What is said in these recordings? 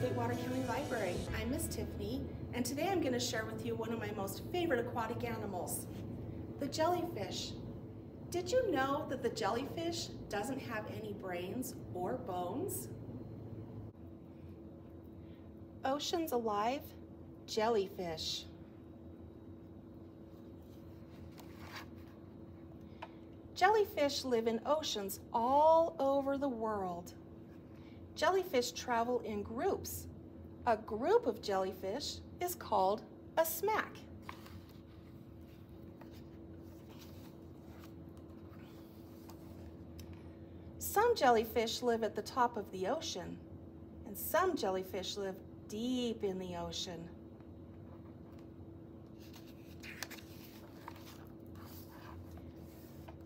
Sweetwater County Library. I'm Miss Tiffany, and today I'm going to share with you one of my most favorite aquatic animals, the jellyfish. Did you know that the jellyfish doesn't have any brains or bones? Oceans alive, jellyfish. Jellyfish live in oceans all over the world. Jellyfish travel in groups. A group of jellyfish is called a smack. Some jellyfish live at the top of the ocean, and some jellyfish live deep in the ocean.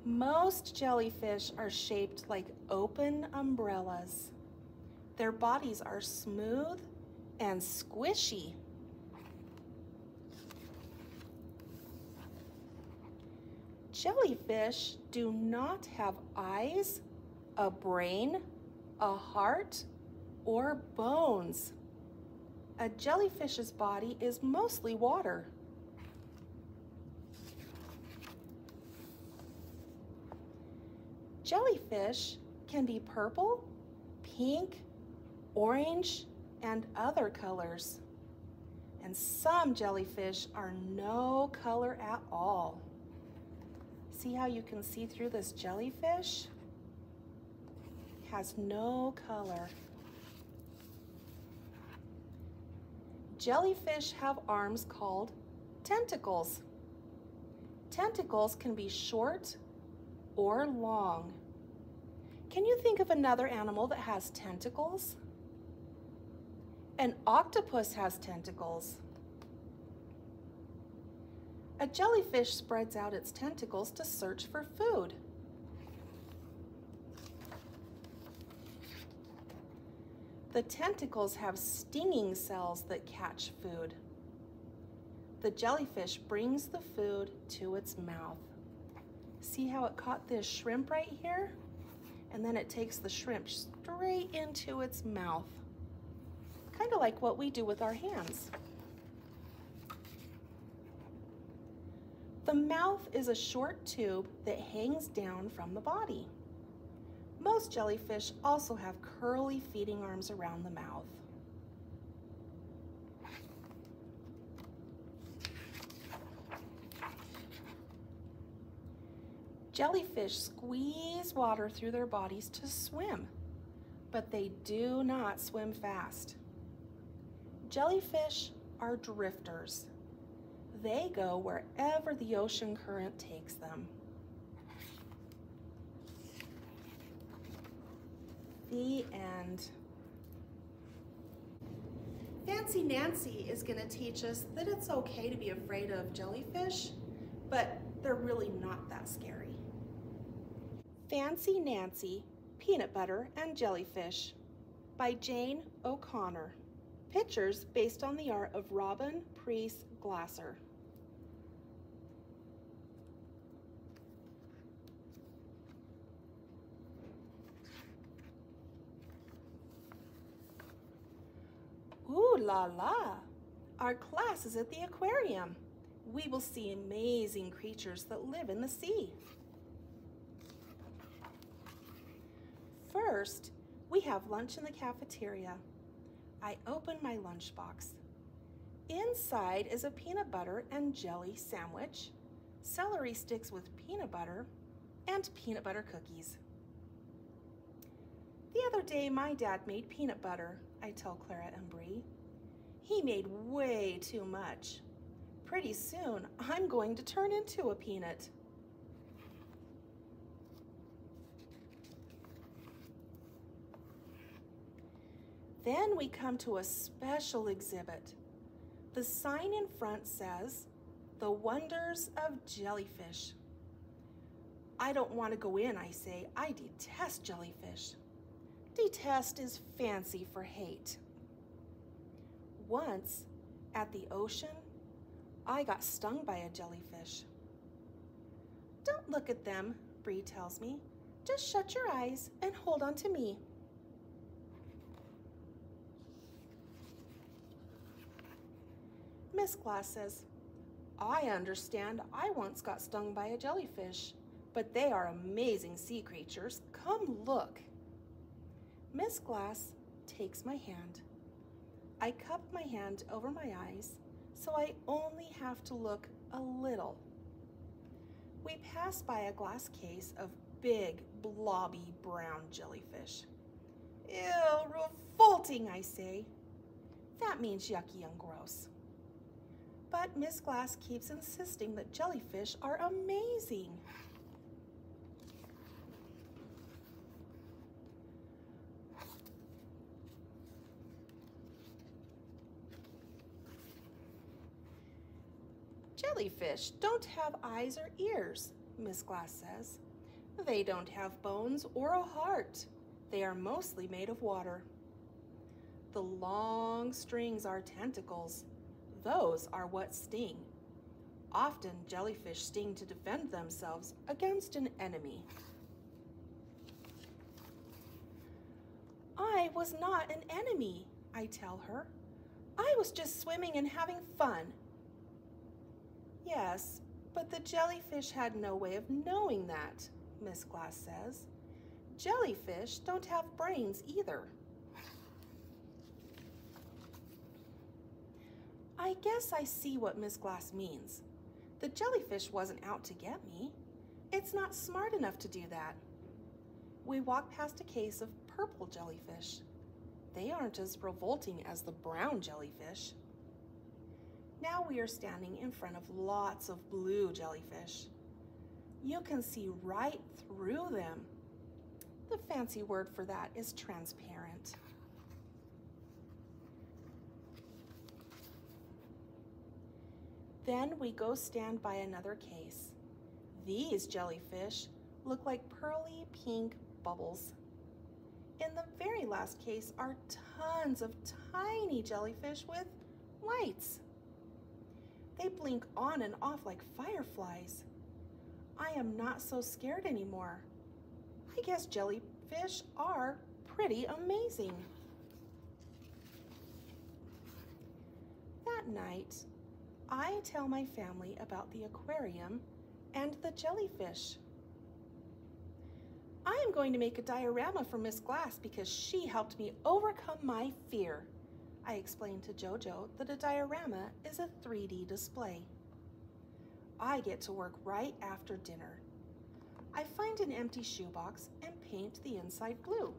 Most jellyfish are shaped like open umbrellas. Their bodies are smooth and squishy. Jellyfish do not have eyes, a brain, a heart, or bones. A jellyfish's body is mostly water. Jellyfish can be purple, pink, orange, and other colors. And some jellyfish are no color at all. See how you can see through this jellyfish? It has no color. Jellyfish have arms called tentacles. Tentacles can be short or long. Can you think of another animal that has tentacles? An octopus has tentacles. A jellyfish spreads out its tentacles to search for food. The tentacles have stinging cells that catch food. The jellyfish brings the food to its mouth. See how it caught this shrimp right here? And then it takes the shrimp straight into its mouth. Kind of like what we do with our hands. The mouth is a short tube that hangs down from the body. Most jellyfish also have curly feeding arms around the mouth. Jellyfish squeeze water through their bodies to swim, but they do not swim fast. Jellyfish are drifters. They go wherever the ocean current takes them. The end. Fancy Nancy is going to teach us that it's okay to be afraid of jellyfish, but they're really not that scary. Fancy Nancy, Peanut Butter and Jellyfish by Jane O'Connor. Pictures based on the art of Robin Preece Glasser. Ooh la la! Our class is at the aquarium. We will see amazing creatures that live in the sea. First, we have lunch in the cafeteria. I open my lunchbox. Inside is a peanut butter and jelly sandwich, celery sticks with peanut butter, and peanut butter cookies. The other day, my dad made peanut butter, I tell Clara and Bree. He made way too much. Pretty soon, I'm going to turn into a peanut. Then we come to a special exhibit. The sign in front says, "The Wonders of Jellyfish." I don't want to go in, I say. I detest jellyfish. Detest is fancy for hate. Once, at the ocean, I got stung by a jellyfish. Don't look at them, Bree tells me. Just shut your eyes and hold on to me. Miss Glass says, I understand I once got stung by a jellyfish, but they are amazing sea creatures. Come look. Miss Glass takes my hand. I cup my hand over my eyes, so I only have to look a little. We pass by a glass case of big, blobby brown jellyfish. Ew, revolting, I say. That means yucky and gross. But Miss Glass keeps insisting that jellyfish are amazing. Jellyfish don't have eyes or ears, Miss Glass says. They don't have bones or a heart. They are mostly made of water. The long strings are tentacles. Those are what sting. Often jellyfish sting to defend themselves against an enemy. I was not an enemy, I tell her. I was just swimming and having fun. Yes, but the jellyfish had no way of knowing that, Miss Glass says. Jellyfish don't have brains either. I guess I see what Miss Glass means. The jellyfish wasn't out to get me. It's not smart enough to do that. We walk past a case of purple jellyfish. They aren't as revolting as the brown jellyfish. Now we are standing in front of lots of blue jellyfish. You can see right through them. The fancy word for that is transparent. Then we go stand by another case. These jellyfish look like pearly pink bubbles. In the very last case are tons of tiny jellyfish with lights. They blink on and off like fireflies. I am not so scared anymore. I guess jellyfish are pretty amazing. That night, I tell my family about the aquarium and the jellyfish. I am going to make a diorama for Miss Glass because she helped me overcome my fear. I explained to Jojo that a diorama is a 3D display. I get to work right after dinner. I find an empty shoebox and paint the inside blue.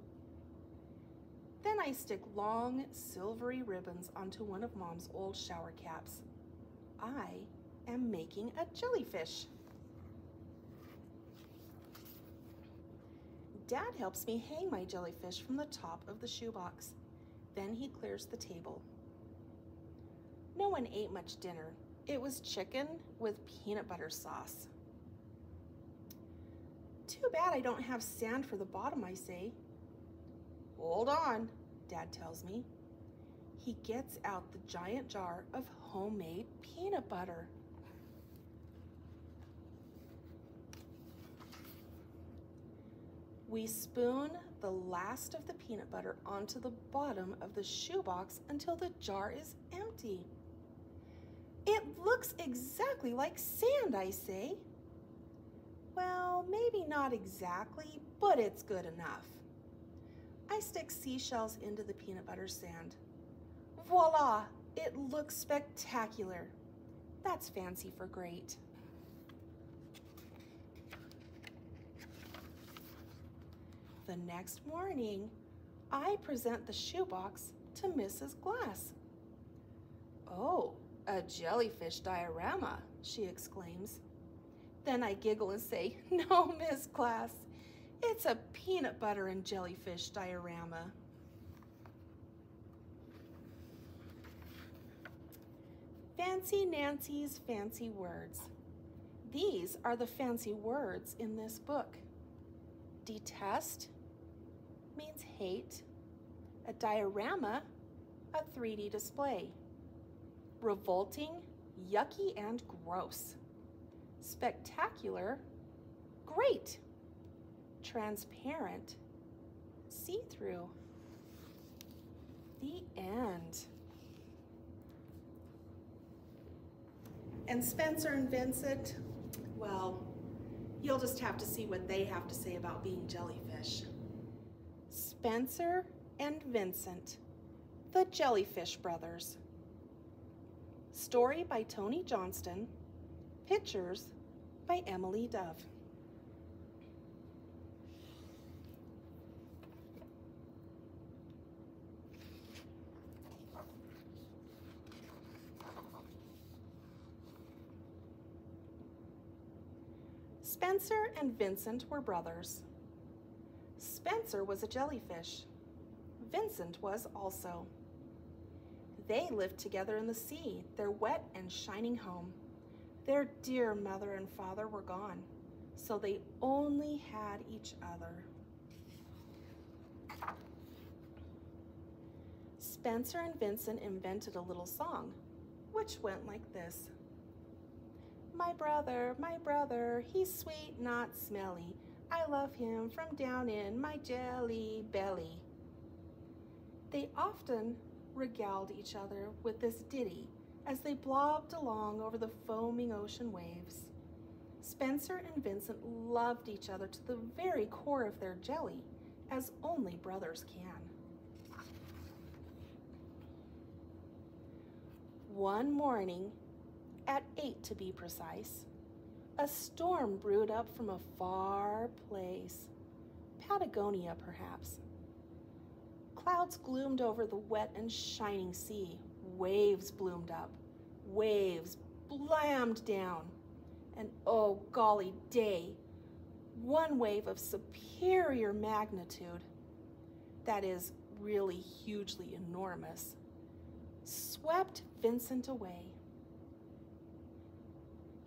Then I stick long, silvery ribbons onto one of Mom's old shower caps. I am making a jellyfish. Dad helps me hang my jellyfish from the top of the shoebox. Then he clears the table. No one ate much dinner. It was chicken with peanut butter sauce. Too bad I don't have sand for the bottom, I say. Hold on, Dad tells me. He gets out the giant jar of homemade peanut butter. We spoon the last of the peanut butter onto the bottom of the shoebox until the jar is empty. It looks exactly like sand, I say. Well, maybe not exactly, but it's good enough. I stick seashells into the peanut butter sand. Voila! It looks spectacular. That's fancy for great. The next morning, I present the shoebox to Mrs. Glass. Oh, a jellyfish diorama, she exclaims. Then I giggle and say, no, Miss Glass, it's a peanut butter and jellyfish diorama. Fancy Nancy's fancy words. These are the fancy words in this book. Detest means hate. A diorama, a 3D display. Revolting, yucky, and gross. Spectacular, great. Transparent, see-through. The end. And Spencer and Vincent, well, you'll just have to see what they have to say about being jellyfish. Spencer and Vincent, the Jellyfish Brothers. Story by Tony Johnston. Pictures by Emily Dove. Spencer and Vincent were brothers. Spencer was a jellyfish. Vincent was also. They lived together in the sea, their wet and shining home. Their dear mother and father were gone, so they only had each other. Spencer and Vincent invented a little song, which went like this. My brother, he's sweet, not smelly. I love him from down in my jelly belly. They often regaled each other with this ditty as they blobbed along over the foaming ocean waves. Spencer and Vincent loved each other to the very core of their jelly, as only brothers can. One morning, at 8 to be precise, a storm brewed up from a far place, Patagonia perhaps. Clouds gloomed over the wet and shining sea. Waves bloomed up. Waves blammed down. And oh golly day, one wave of superior magnitude, that is really hugely enormous, swept Vincent away.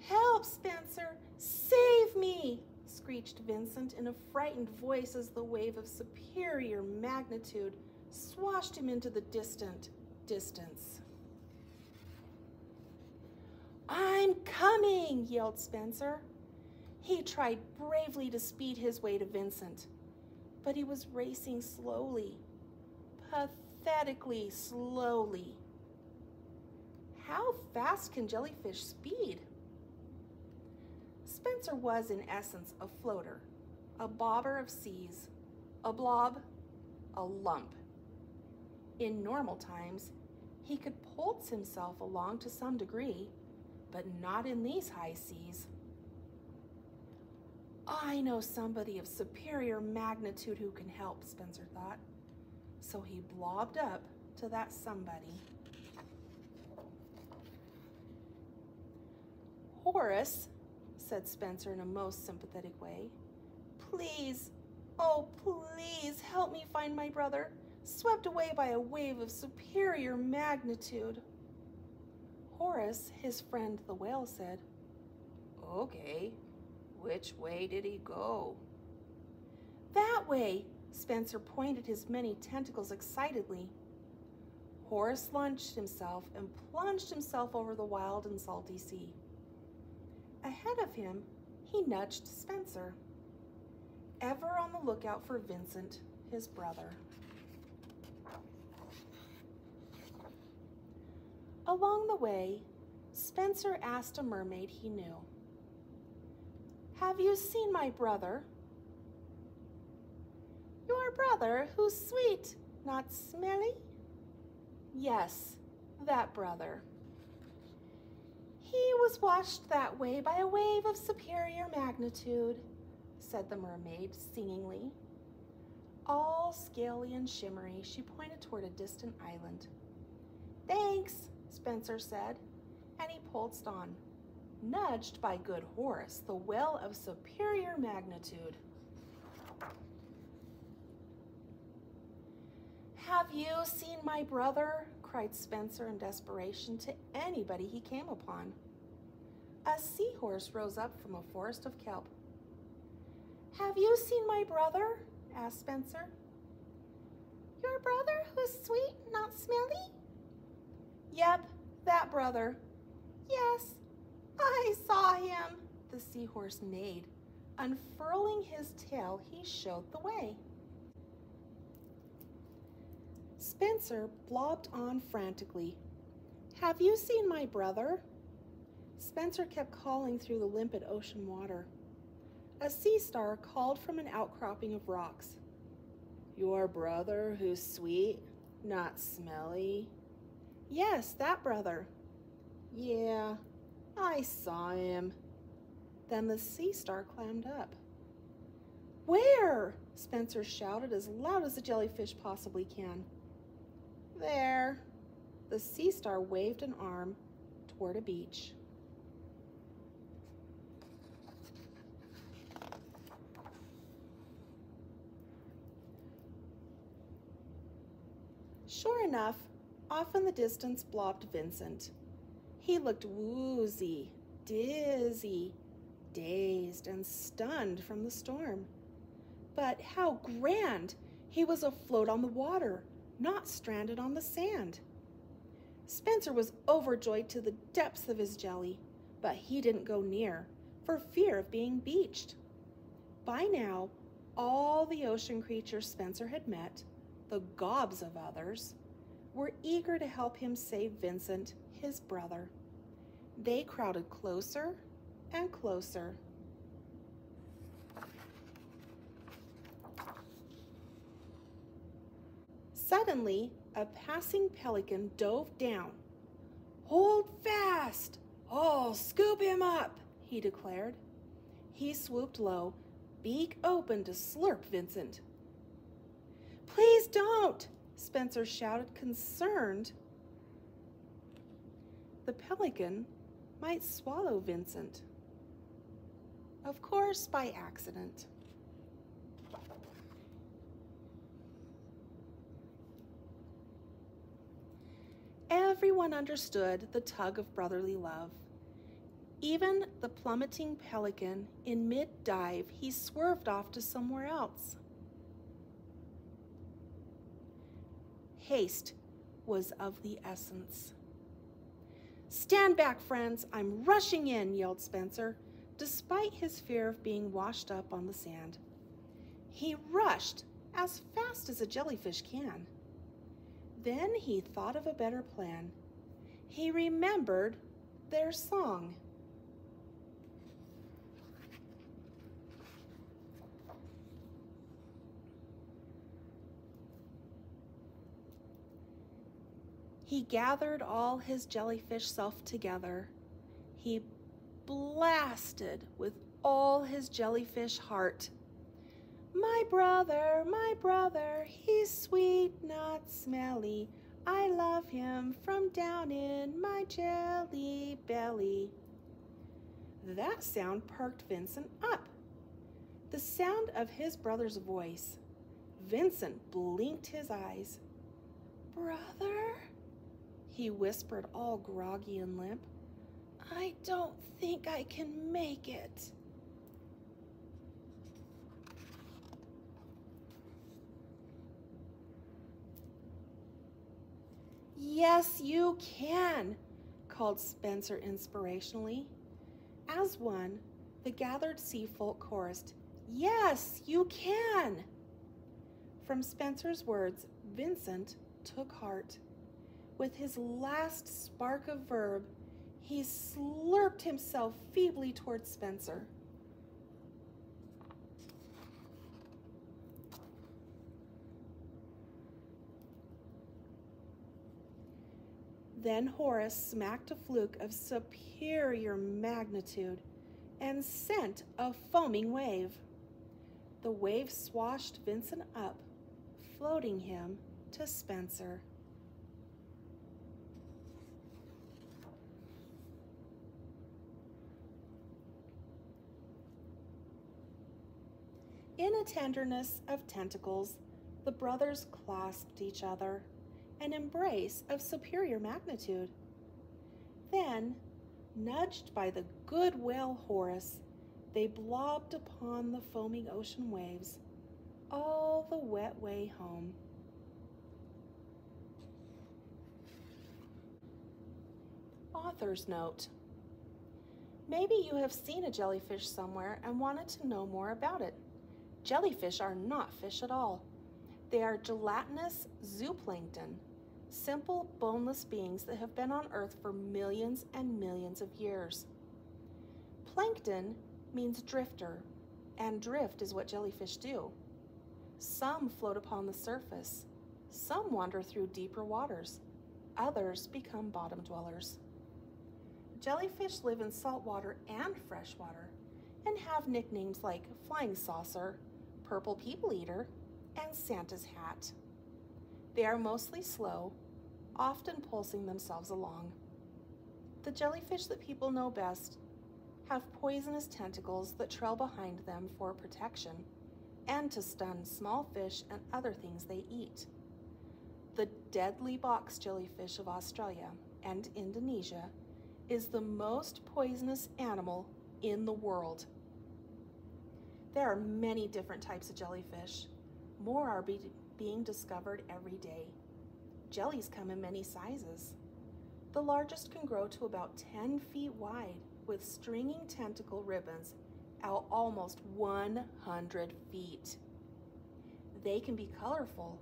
Help, Spencer! Save me! Screeched Vincent in a frightened voice as the wave of superior magnitude swashed him into the distance. I'm coming, yelled Spencer. He tried bravely to speed his way to Vincent, but he was racing slowly, pathetically slowly. How fast can jellyfish speed? Spencer was, in essence, a floater, a bobber of seas, a blob, a lump. In normal times, he could pulse himself along to some degree, but not in these high seas. I know somebody of superior magnitude who can help, Spencer thought. So he blobbed up to that somebody. Horace, said Spencer in a most sympathetic way, please, oh please help me find my brother, swept away by a wave of superior magnitude. Horace, his friend the whale, said, okay, which way did he go? That way, Spencer pointed his many tentacles excitedly. Horace launched himself and plunged himself over the wild and salty sea. Ahead of him, he nudged Spencer, ever on the lookout for Vincent, his brother. Along the way, Spencer asked a mermaid he knew, have you seen my brother? Your brother who's sweet, not smelly? Yes, that brother. He was washed that way by a wave of superior magnitude, said the mermaid singingly. All scaly and shimmery, she pointed toward a distant island. Thanks, Spencer said, and he pulsed on, nudged by good Horace, the whale of superior magnitude. Have you seen my brother? Cried Spencer in desperation to anybody he came upon. A seahorse rose up from a forest of kelp. Have you seen my brother? Asked Spencer. Your brother who's sweet, not smelly? Yep, that brother. Yes, I saw him, the seahorse neighed. Unfurling his tail, he showed the way. Spencer blobbed on frantically. Have you seen my brother? Spencer kept calling through the limpid ocean water. A sea star called from an outcropping of rocks. "Your brother who's sweet, not smelly?" "Yes, that brother." "Yeah, I saw him." Then the sea star climbed up. "Where?" Spencer shouted as loud as a jellyfish possibly can. "There." The sea star waved an arm toward a beach. Sure enough, off in the distance blobbed Vincent. He looked woozy, dizzy, dazed, and stunned from the storm. But how grand! He was afloat on the water, not stranded on the sand. Spencer was overjoyed to the depths of his jelly, but he didn't go near for fear of being beached. By now, all the ocean creatures Spencer had met, the gobs of others, were eager to help him save Vincent, his brother. They crowded closer and closer. Suddenly, a passing pelican dove down. "Hold fast! I'll scoop him up," he declared. He swooped low, beak open to slurp Vincent. "Please don't!" Spencer shouted, concerned. The pelican might swallow Vincent. Of course, by accident. Everyone understood the tug of brotherly love. Even the plummeting pelican, in mid-dive, he swerved off to somewhere else. Haste was of the essence. "Stand back, friends! I'm rushing in," yelled Spencer, despite his fear of being washed up on the sand. He rushed as fast as a jellyfish can. Then he thought of a better plan. He remembered their song. He gathered all his jellyfish self together. He blasted with all his jellyfish heart. My brother, he's sweet, not smelly. I love him from down in my jelly belly." That sound perked Vincent up. The sound of his brother's voice. Vincent blinked his eyes. "Brother?" he whispered, all groggy and limp. "I don't think I can make it." "Yes, you can," called Spencer inspirationally. As one, the gathered sea folk chorused, "Yes, you can." From Spencer's words, Vincent took heart. With his last spark of verve, he slurped himself feebly towards Spencer. Then Horace smacked a fluke of superior magnitude and sent a foaming wave. The wave swashed Vincent up, floating him to Spencer. In a tenderness of tentacles, the brothers clasped each other, an embrace of superior magnitude. Then, nudged by the good whale Horace, they blobbed upon the foaming ocean waves, all the wet way home. Author's note. Maybe you have seen a jellyfish somewhere and wanted to know more about it. Jellyfish are not fish at all. They are gelatinous zooplankton, simple boneless beings that have been on Earth for millions and millions of years. Plankton means drifter, and drift is what jellyfish do. Some float upon the surface, some wander through deeper waters, others become bottom dwellers. Jellyfish live in saltwater and freshwater and have nicknames like flying saucer, purple people eater, and Santa's hat. They are mostly slow, often pulsing themselves along. The jellyfish that people know best have poisonous tentacles that trail behind them for protection and to stun small fish and other things they eat. The deadly box jellyfish of Australia and Indonesia is the most poisonous animal in the world. There are many different types of jellyfish. More are being discovered every day. Jellies come in many sizes. The largest can grow to about 10 feet wide with stringing tentacle ribbons out almost 100 feet. They can be colorful,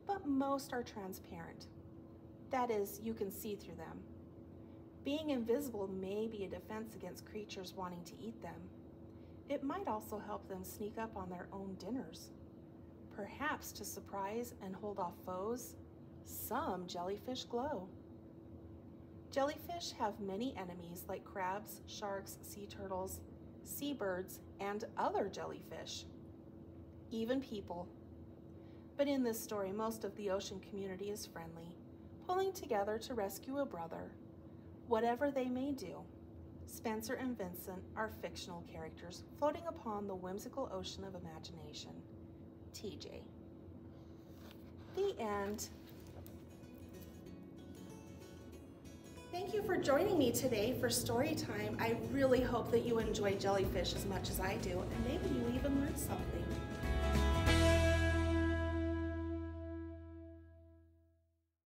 but most are transparent. That is, you can see through them. Being invisible may be a defense against creatures wanting to eat them. It might also help them sneak up on their own dinners. Perhaps to surprise and hold off foes, some jellyfish glow. Jellyfish have many enemies like crabs, sharks, sea turtles, seabirds, and other jellyfish, even people. But in this story, most of the ocean community is friendly, pulling together to rescue a brother. Whatever they may do, Spencer and Vincent are fictional characters floating upon the whimsical ocean of imagination. TJ. The end. Thank you for joining me today for story time. I really hope that you enjoy jellyfish as much as I do, and maybe you even learned something.